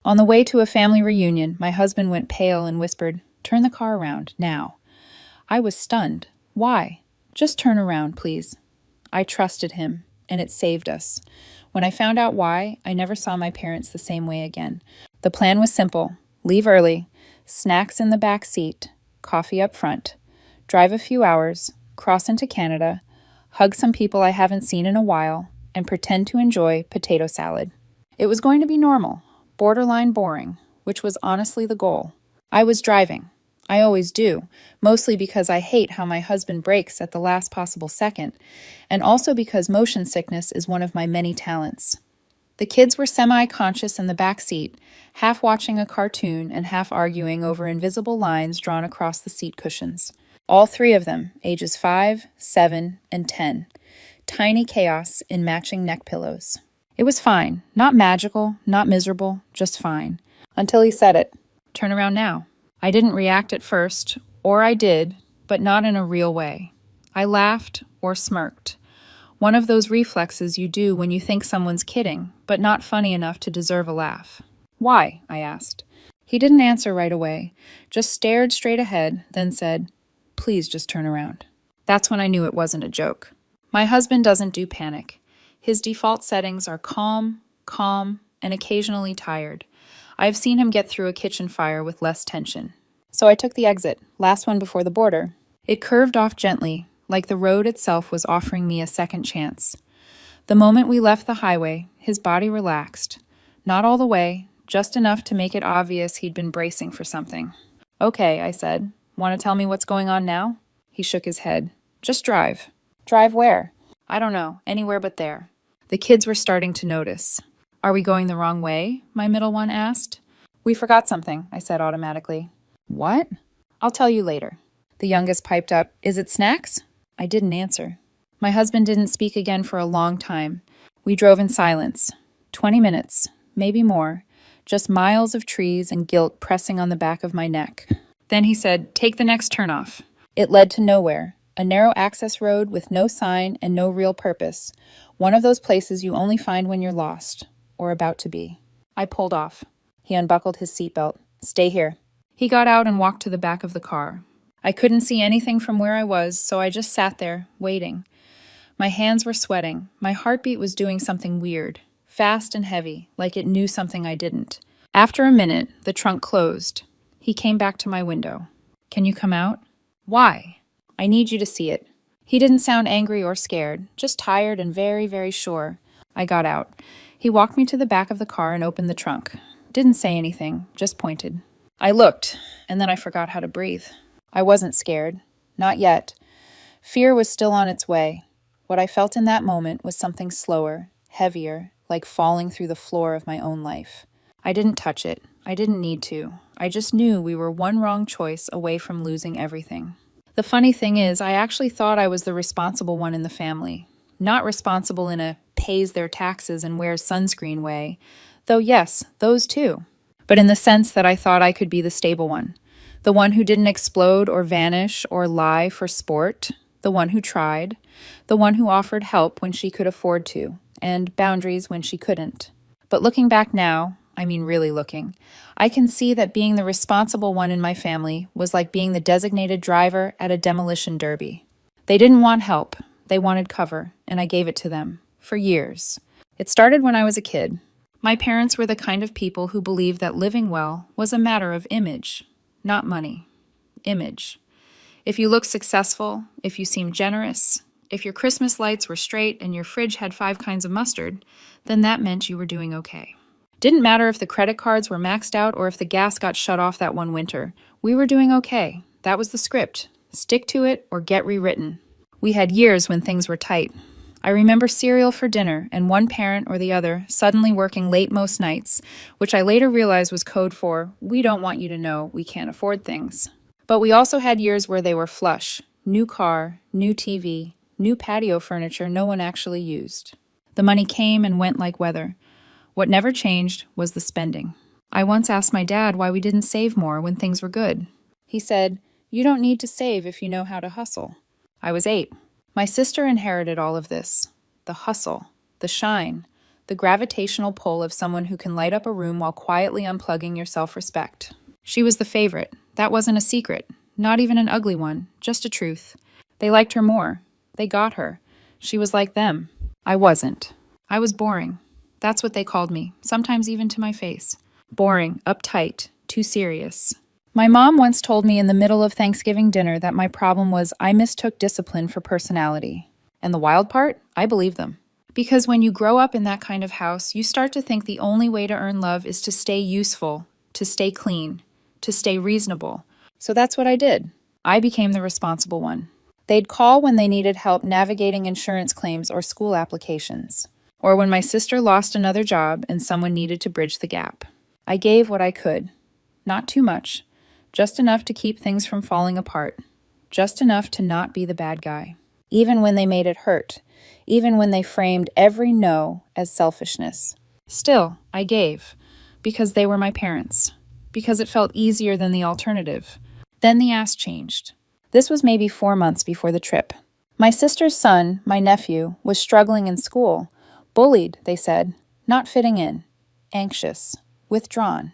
On the way to a family reunion, my husband went pale and whispered, "Turn the car around, now." I was stunned. Why? Just turn around, please. I trusted him, and it saved us. When I found out why, I never saw my parents the same way again. The plan was simple: leave early, snacks in the back seat, coffee up front, drive a few hours, cross into Canada, hug some people I haven't seen in a while, and pretend to enjoy potato salad. It was going to be normal, borderline boring, which was honestly the goal. I was driving. I always do, mostly because I hate how my husband brakes at the last possible second, and also because motion sickness is one of my many talents. The kids were semi-conscious in the back seat, half watching a cartoon and half arguing over invisible lines drawn across the seat cushions. All three of them, ages 5, 7, and 10. Tiny chaos in matching neck pillows. It was fine. Not magical, not miserable, just fine. Until he said it. Turn around now. I didn't react at first, or I did, but not in a real way. I laughed or smirked. One of those reflexes you do when you think someone's kidding, but not funny enough to deserve a laugh. "Why?" I asked. He didn't answer right away, just stared straight ahead, then said, "Please just turn around." That's when I knew it wasn't a joke. My husband doesn't do panic. His default settings are calm, and occasionally tired. I've seen him get through a kitchen fire with less tension. So I took the exit, last one before the border. It curved off gently, like the road itself was offering me a second chance. The moment we left the highway, his body relaxed. Not all the way, just enough to make it obvious he'd been bracing for something. "Okay," I said. "Want to tell me what's going on now?" He shook his head. "Just drive." "Drive where?" "I don't know, anywhere but there." The kids were starting to notice. "Are we going the wrong way?" my middle one asked. "We forgot something," I said automatically. "What?" "I'll tell you later." The youngest piped up, "Is it snacks?" I didn't answer. My husband didn't speak again for a long time. We drove in silence. 20 minutes, maybe more. Just miles of trees and guilt pressing on the back of my neck. Then he said, "Take the next turnoff." It led to nowhere. A narrow access road with no sign and no real purpose. One of those places you only find when you're lost, or about to be. I pulled off. He unbuckled his seatbelt. "Stay here." He got out and walked to the back of the car. I couldn't see anything from where I was, so I just sat there, waiting. My hands were sweating. My heartbeat was doing something weird, fast and heavy, like it knew something I didn't. After a minute, the trunk closed. He came back to my window. "Can you come out?" "Why?" "I need you to see it." He didn't sound angry or scared, just tired and very, very sure. I got out. He walked me to the back of the car and opened the trunk. Didn't say anything, just pointed. I looked, and then I forgot how to breathe. I wasn't scared. Not yet. Fear was still on its way. What I felt in that moment was something slower, heavier, like falling through the floor of my own life. I didn't touch it. I didn't need to. I just knew we were one wrong choice away from losing everything. The funny thing is, I actually thought I was the responsible one in the family. Not responsible in a pays their taxes and wears sunscreen way, though yes, those too. But in the sense that I thought I could be the stable one. The one who didn't explode or vanish or lie for sport. The one who tried. The one who offered help when she could afford to, and boundaries when she couldn't. But looking back now, I mean really looking, I can see that being the responsible one in my family was like being the designated driver at a demolition derby. They didn't want help. They wanted cover, and I gave it to them. For years. It started when I was a kid. My parents were the kind of people who believed that living well was a matter of image, not money. Image. If you looked successful, if you seemed generous, if your Christmas lights were straight and your fridge had 5 kinds of mustard, then that meant you were doing okay. Didn't matter if the credit cards were maxed out or if the gas got shut off that one winter. We were doing okay. That was the script. Stick to it or get rewritten. We had years when things were tight. I remember cereal for dinner and one parent or the other suddenly working late most nights, which I later realized was code for, "We don't want you to know we can't afford things." But we also had years where they were flush. New car, new TV, new patio furniture no one actually used. The money came and went like weather. What never changed was the spending. I once asked my dad why we didn't save more when things were good. He said, "You don't need to save if you know how to hustle." I was 8. My sister inherited all of this. The hustle, the shine, the gravitational pull of someone who can light up a room while quietly unplugging your self-respect. She was the favorite. That wasn't a secret. Not even an ugly one, just a truth. They liked her more. They got her. She was like them. I wasn't. I was boring. That's what they called me, sometimes even to my face. Boring, uptight, too serious. My mom once told me in the middle of Thanksgiving dinner that my problem was I mistook discipline for personality. And the wild part? I believe them. Because when you grow up in that kind of house, you start to think the only way to earn love is to stay useful, to stay clean, to stay reasonable. So that's what I did. I became the responsible one. They'd call when they needed help navigating insurance claims or school applications, or when my sister lost another job and someone needed to bridge the gap. I gave what I could. Not too much, just enough to keep things from falling apart, just enough to not be the bad guy, even when they made it hurt, even when they framed every no as selfishness. Still, I gave, because they were my parents, because it felt easier than the alternative. Then the ass changed. This was maybe 4 months before the trip. My sister's son, my nephew, was struggling in school. Bullied, they said, not fitting in, anxious, withdrawn.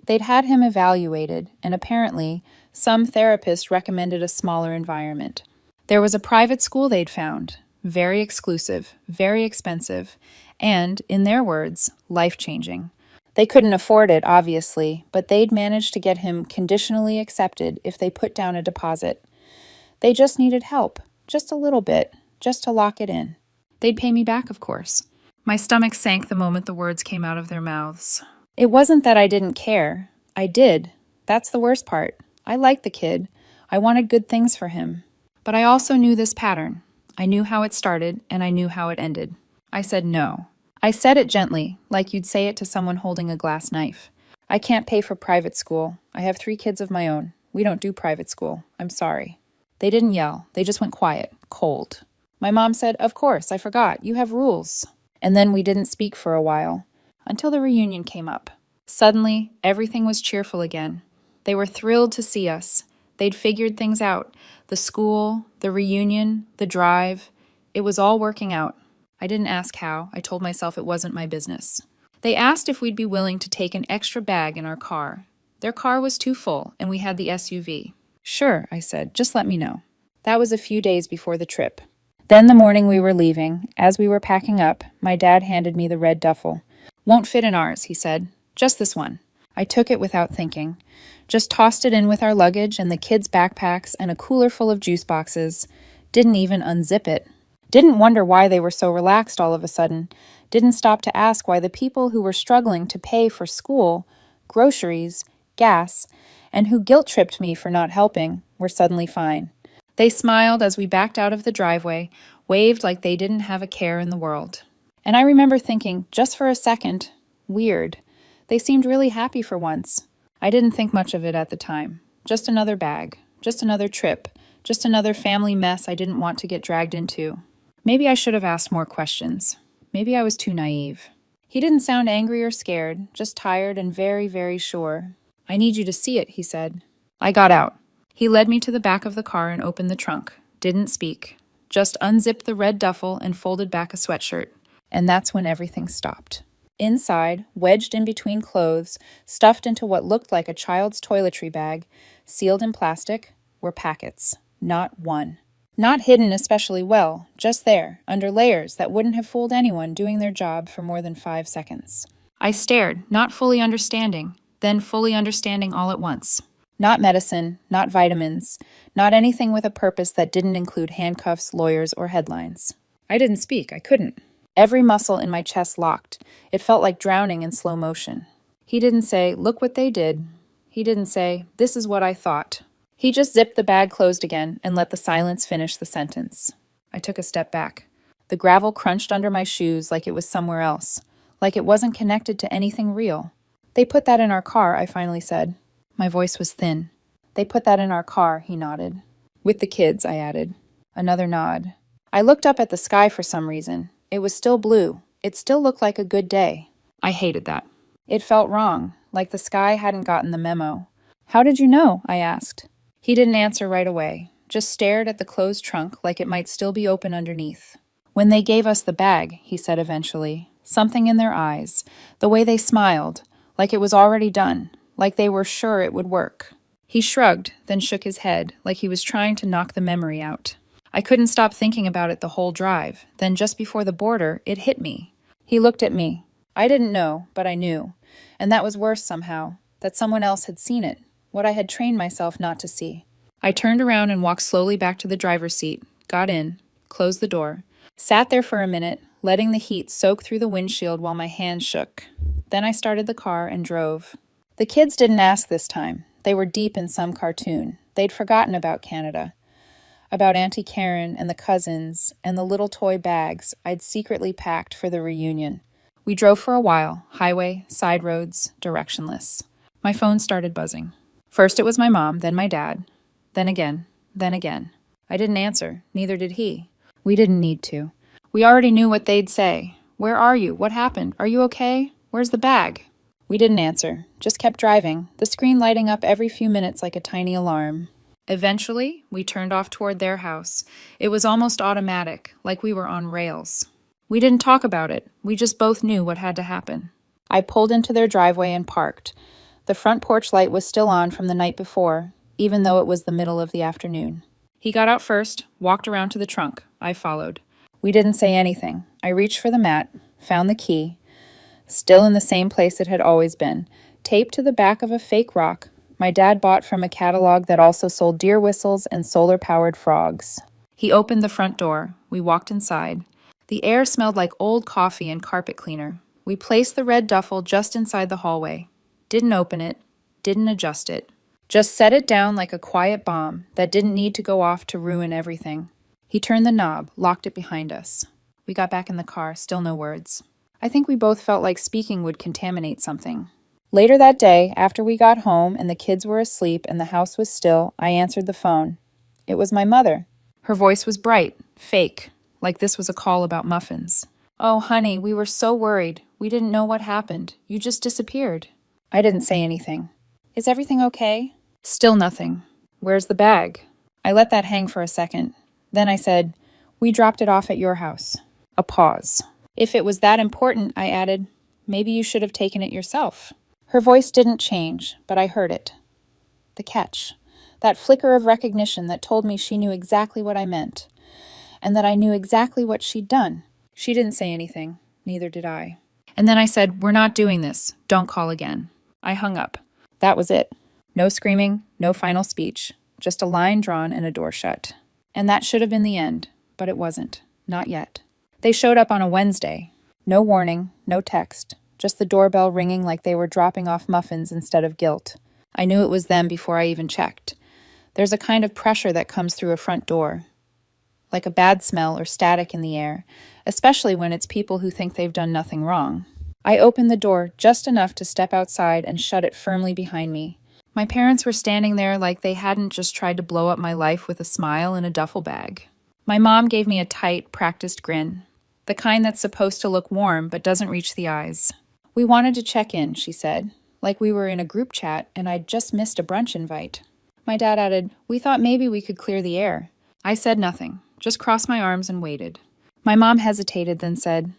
They'd had him evaluated, and apparently, some therapist recommended a smaller environment. There was a private school they'd found, very exclusive, very expensive, and, in their words, life-changing. They couldn't afford it, obviously, but they'd managed to get him conditionally accepted if they put down a deposit. They just needed help, just a little bit, just to lock it in. They'd pay me back, of course. My stomach sank the moment the words came out of their mouths. It wasn't that I didn't care. I did. That's the worst part. I liked the kid. I wanted good things for him. But I also knew this pattern. I knew how it started, and I knew how it ended. I said no. I said it gently, like you'd say it to someone holding a glass knife. I can't pay for private school. I have 3 kids of my own. We don't do private school. I'm sorry. They didn't yell. They just went quiet, cold. My mom said, "Of course, I forgot. You have rules." And then we didn't speak for a while, until the reunion came up. Suddenly, everything was cheerful again. They were thrilled to see us. They'd figured things out. The school, the reunion, the drive. It was all working out. I didn't ask how. I told myself it wasn't my business. They asked if we'd be willing to take an extra bag in our car. Their car was too full, and we had the SUV. Sure, I said. Just let me know. That was a few days before the trip. Then the morning we were leaving, as we were packing up, my dad handed me the red duffel. "Won't fit in ours," he said. "Just this one." I took it without thinking. Just tossed it in with our luggage and the kids' backpacks and a cooler full of juice boxes. Didn't even unzip it. Didn't wonder why they were so relaxed all of a sudden. Didn't stop to ask why the people who were struggling to pay for school, groceries, gas, and who guilt-tripped me for not helping, were suddenly fine. They smiled as we backed out of the driveway, waved like they didn't have a care in the world. And I remember thinking, just for a second, weird. They seemed really happy for once. I didn't think much of it at the time. Just another bag, just another trip, just another family mess I didn't want to get dragged into. Maybe I should have asked more questions. Maybe I was too naive. He didn't sound angry or scared, just tired and very, very sure. "I need you to see it," he said. I got out. He led me to the back of the car and opened the trunk. Didn't speak. Just unzipped the red duffel and folded back a sweatshirt. And that's when everything stopped. Inside, wedged in between clothes, stuffed into what looked like a child's toiletry bag, sealed in plastic, were packets. Not one. Not hidden especially well, just there, under layers that wouldn't have fooled anyone doing their job for more than 5 seconds. I stared, not fully understanding, then fully understanding all at once. Not medicine, not vitamins, not anything with a purpose that didn't include handcuffs, lawyers, or headlines. I didn't speak. I couldn't. Every muscle in my chest locked. It felt like drowning in slow motion. He didn't say, "Look what they did." He didn't say, "This is what I thought." He just zipped the bag closed again and let the silence finish the sentence. I took a step back. The gravel crunched under my shoes like it was somewhere else, like it wasn't connected to anything real. "They put that in our car," I finally said. My voice was thin. "They put that in our car," he nodded. "With the kids," I added. Another nod. I looked up at the sky for some reason. It was still blue. It still looked like a good day. I hated that. It felt wrong, like the sky hadn't gotten the memo. "How did you know?" I asked. He didn't answer right away, just stared at the closed trunk like it might still be open underneath. "When they gave us the bag," he said eventually, Something in their eyes, the way they smiled, like it was already done, like they were sure it would work. He shrugged, then shook his head, like he was trying to knock the memory out. I couldn't stop thinking about it the whole drive. Then just before the border, it hit me. He looked at me. I didn't know, but I knew. And that was worse somehow, that someone else had seen it, what I had trained myself not to see. I turned around and walked slowly back to the driver's seat, got in, closed the door, sat there for a minute, letting the heat soak through the windshield while my hands shook. Then I started the car and drove. The kids didn't ask this time. They were deep in some cartoon. They'd forgotten about Canada, about Auntie Karen and the cousins and the little toy bags I'd secretly packed for the reunion. We drove for a while, highway, side roads, directionless. My phone started buzzing. First it was my mom, then my dad, then again, then again. I didn't answer, neither did he. We didn't need to. We already knew what they'd say. Where are you? What happened? Are you okay? Where's the bag? We didn't answer, just kept driving, the screen lighting up every few minutes like a tiny alarm. Eventually, we turned off toward their house. It was almost automatic, like we were on rails. We didn't talk about it. We just both knew what had to happen. I pulled into their driveway and parked. The front porch light was still on from the night before, even though it was the middle of the afternoon. He got out first, walked around to the trunk. I followed. We didn't say anything. I reached for the mat, found the key, still in the same place it had always been, taped to the back of a fake rock my dad bought from a catalog that also sold deer whistles and solar-powered frogs. He opened the front door. We walked inside. The air smelled like old coffee and carpet cleaner. We placed the red duffel just inside the hallway. Didn't open it, didn't adjust it. Just set it down like a quiet bomb that didn't need to go off to ruin everything. He turned the knob, locked it behind us. We got back in the car, still no words. I think we both felt like speaking would contaminate something. Later that day, after we got home and the kids were asleep and the house was still, I answered the phone. It was my mother. Her voice was bright, fake, like this was a call about muffins. Oh, honey, we were so worried. We didn't know what happened. You just disappeared. I didn't say anything. Is everything okay? Still nothing. Where's the bag? I let that hang for a second. Then I said, we dropped it off at your house. A pause. If it was that important, I added, maybe you should have taken it yourself. Her voice didn't change, but I heard it. The catch. That flicker of recognition that told me she knew exactly what I meant, and that I knew exactly what she'd done. She didn't say anything. Neither did I. And then I said, we're not doing this. Don't call again. I hung up. That was it. No screaming, no final speech. Just a line drawn and a door shut. And that should have been the end, but it wasn't. Not yet. They showed up on a Wednesday. No warning, no text. Just the doorbell ringing like they were dropping off muffins instead of guilt. I knew it was them before I even checked. There's a kind of pressure that comes through a front door, like a bad smell or static in the air, especially when it's people who think they've done nothing wrong. I opened the door just enough to step outside and shut it firmly behind me. My parents were standing there like they hadn't just tried to blow up my life with a smile and a duffel bag. My mom gave me a tight, practiced grin, the kind that's supposed to look warm but doesn't reach the eyes. We wanted to check in, she said, like we were in a group chat and I'd just missed a brunch invite. My dad added, we thought maybe we could clear the air. I said nothing, just crossed my arms and waited. My mom hesitated, then said,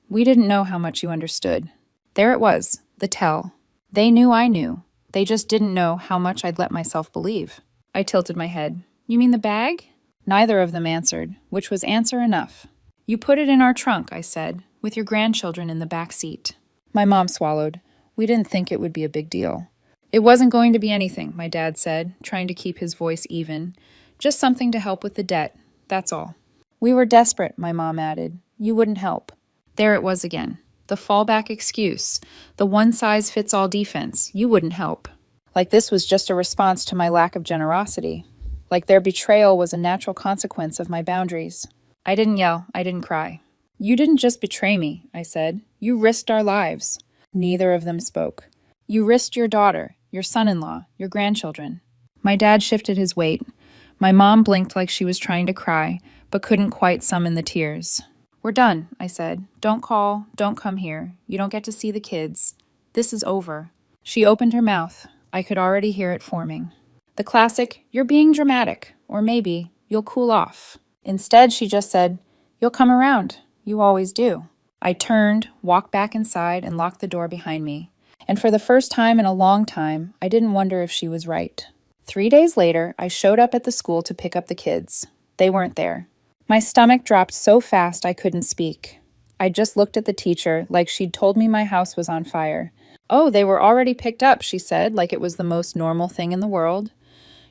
we didn't know how much you understood. There it was, the tell. They knew I knew. They just didn't know how much I'd let myself believe. I tilted my head. You mean the bag? Neither of them answered, which was answer enough. You put it in our trunk, I said, with your grandchildren in the back seat. My mom swallowed. We didn't think it would be a big deal. It wasn't going to be anything, my dad said, trying to keep his voice even. Just something to help with the debt, that's all. We were desperate, my mom added. You wouldn't help. There it was again. The fallback excuse. The one-size-fits-all defense. You wouldn't help. Like this was just a response to my lack of generosity. Like their betrayal was a natural consequence of my boundaries. I didn't yell. I didn't cry. You didn't just betray me, I said. You risked our lives. Neither of them spoke. You risked your daughter, your son-in-law, your grandchildren. My dad shifted his weight. My mom blinked like she was trying to cry, but couldn't quite summon the tears. We're done, I said. Don't call, don't come here. You don't get to see the kids. This is over. She opened her mouth. I could already hear it forming. The classic, you're being dramatic, or maybe, you'll cool off. Instead, she just said, you'll come around. You always do. I turned, walked back inside, and locked the door behind me. And for the first time in a long time, I didn't wonder if she was right. 3 days later, I showed up at the school to pick up the kids. They weren't there. My stomach dropped so fast I couldn't speak. I just looked at the teacher like she'd told me my house was on fire. "Oh, they were already picked up," she said, like it was the most normal thing in the world.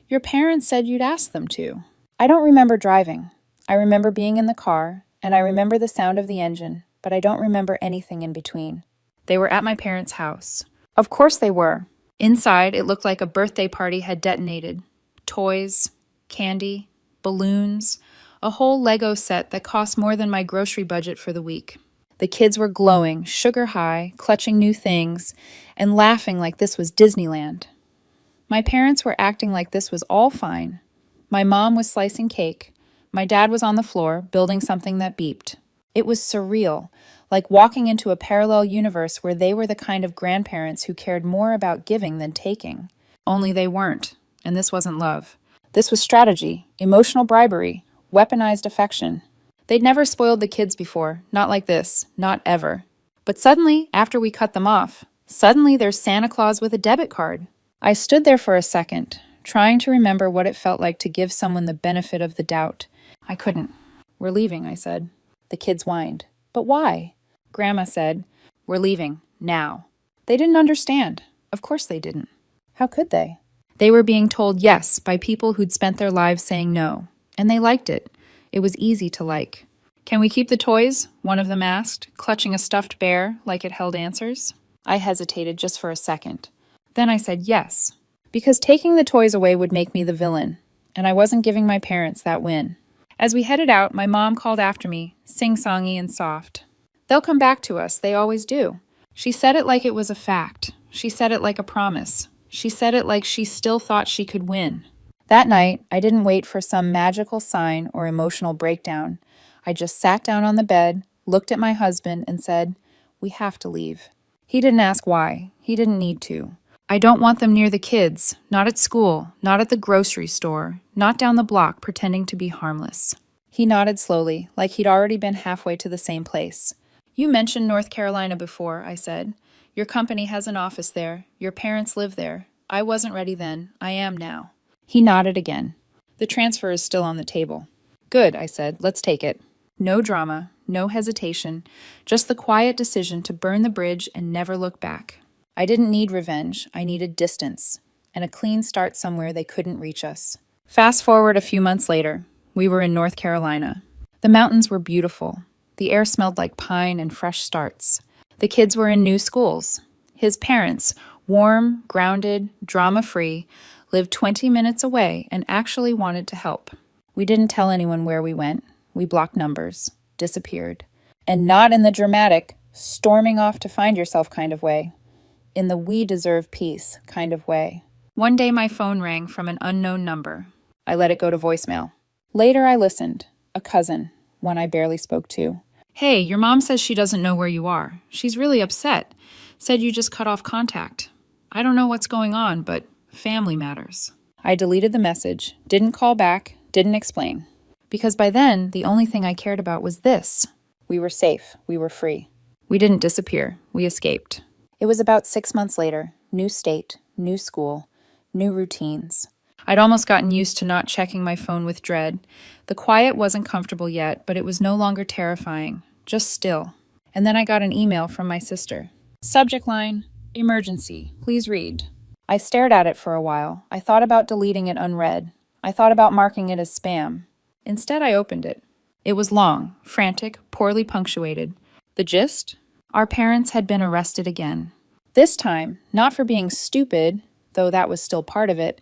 "Your parents said you'd ask them to." I don't remember driving. I remember being in the car, and I remember the sound of the engine, but I don't remember anything in between. They were at my parents' house. Of course they were. Inside, it looked like a birthday party had detonated. Toys, candy, balloons, a whole Lego set that cost more than my grocery budget for the week. The kids were glowing, sugar high, clutching new things, and laughing like this was Disneyland. My parents were acting like this was all fine. My mom was slicing cake. My dad was on the floor, building something that beeped. It was surreal, like walking into a parallel universe where they were the kind of grandparents who cared more about giving than taking. Only they weren't, and this wasn't love. This was strategy, emotional bribery, weaponized affection. They'd never spoiled the kids before, not like this, not ever. But suddenly, after we cut them off, suddenly there's Santa Claus with a debit card. I stood there for a second, trying to remember what it felt like to give someone the benefit of the doubt. I couldn't. "We're leaving," I said. The kids whined. "But why?" Grandma said, "We're leaving, now." They didn't understand. Of course they didn't. How could they? They were being told yes by people who'd spent their lives saying no, and they liked it. It was easy to like. "Can we keep the toys?" one of them asked, clutching a stuffed bear like it held answers. I hesitated just for a second. Then I said yes, because taking the toys away would make me the villain, and I wasn't giving my parents that win. As we headed out, my mom called after me, sing-songy and soft. "They'll come back to us, they always do." She said it like it was a fact. She said it like a promise. She said it like she still thought she could win. That night, I didn't wait for some magical sign or emotional breakdown. I just sat down on the bed, looked at my husband, and said, "We have to leave." He didn't ask why. He didn't need to. "I don't want them near the kids, not at school, not at the grocery store, not down the block pretending to be harmless." He nodded slowly, like he'd already been halfway to the same place. "You mentioned North Carolina before," I said. "Your company has an office there. Your parents live there. I wasn't ready then. I am now." He nodded again. "The transfer is still on the table." "Good," I said. "Let's take it." No drama, no hesitation, just the quiet decision to burn the bridge and never look back. I didn't need revenge. I needed distance, and a clean start somewhere they couldn't reach us. Fast forward a few months later. We were in North Carolina. The mountains were beautiful. The air smelled like pine and fresh starts. The kids were in new schools. His parents, warm, grounded, drama-free, lived 20 minutes away and actually wanted to help. We didn't tell anyone where we went. We blocked numbers, disappeared. And not in the dramatic, storming off to find yourself kind of way. In the we deserve peace kind of way. One day my phone rang from an unknown number. I let it go to voicemail. Later I listened. A cousin, one I barely spoke to. "Hey, your mom says she doesn't know where you are. She's really upset. Said you just cut off contact. I don't know what's going on, but family matters." I deleted the message, didn't call back, didn't explain. Because by then, the only thing I cared about was this. We were safe. We were free. We didn't disappear. We escaped. It was about 6 months later. New state, new school, new routines. I'd almost gotten used to not checking my phone with dread. The quiet wasn't comfortable yet, but it was no longer terrifying, just still. And then I got an email from my sister. Subject line, "Emergency. Please read." I stared at it for a while. I thought about deleting it unread. I thought about marking it as spam. Instead, I opened it. It was long, frantic, poorly punctuated. The gist? Our parents had been arrested again. This time, not for being stupid, though that was still part of it,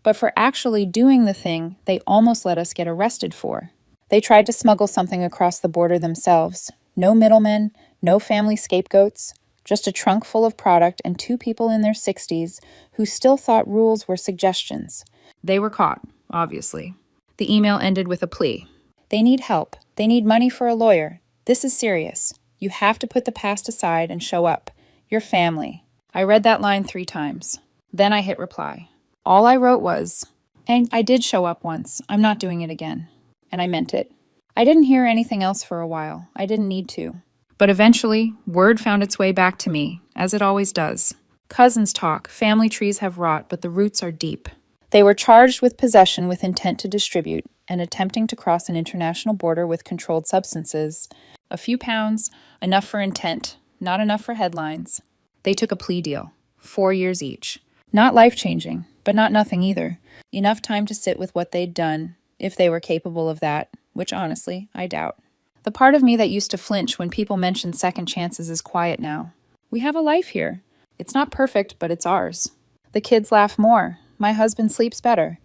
but for actually doing the thing they almost let us get arrested for. They tried to smuggle something across the border themselves. No middlemen, no family scapegoats, just a trunk full of product and 2 people in their 60s who still thought rules were suggestions. They were caught, obviously. The email ended with a plea. They need help. They need money for a lawyer. This is serious. You have to put the past aside and show up. Your family. I read that line 3 times. Then I hit reply. All I wrote was, "And I did show up once. I'm not doing it again." And I meant it. I didn't hear anything else for a while. I didn't need to. But eventually, word found its way back to me, as it always does. Cousins talk, family trees have rot, but the roots are deep. They were charged with possession with intent to distribute and attempting to cross an international border with controlled substances. A few pounds, enough for intent, not enough for headlines. They took a plea deal, 4 years each. Not life-changing, but not nothing either. Enough time to sit with what they'd done, if they were capable of that, which honestly, I doubt. The part of me that used to flinch when people mentioned second chances is quiet now. We have a life here. It's not perfect, but it's ours. The kids laugh more. My husband sleeps better.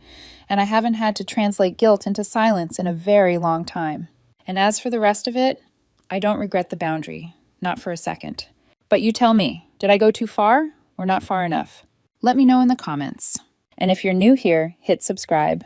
And I haven't had to translate guilt into silence in a very long time. And as for the rest of it, I don't regret the boundary. Not for a second. But you tell me, did I go too far or not far enough? Let me know in the comments. And if you're new here, hit subscribe.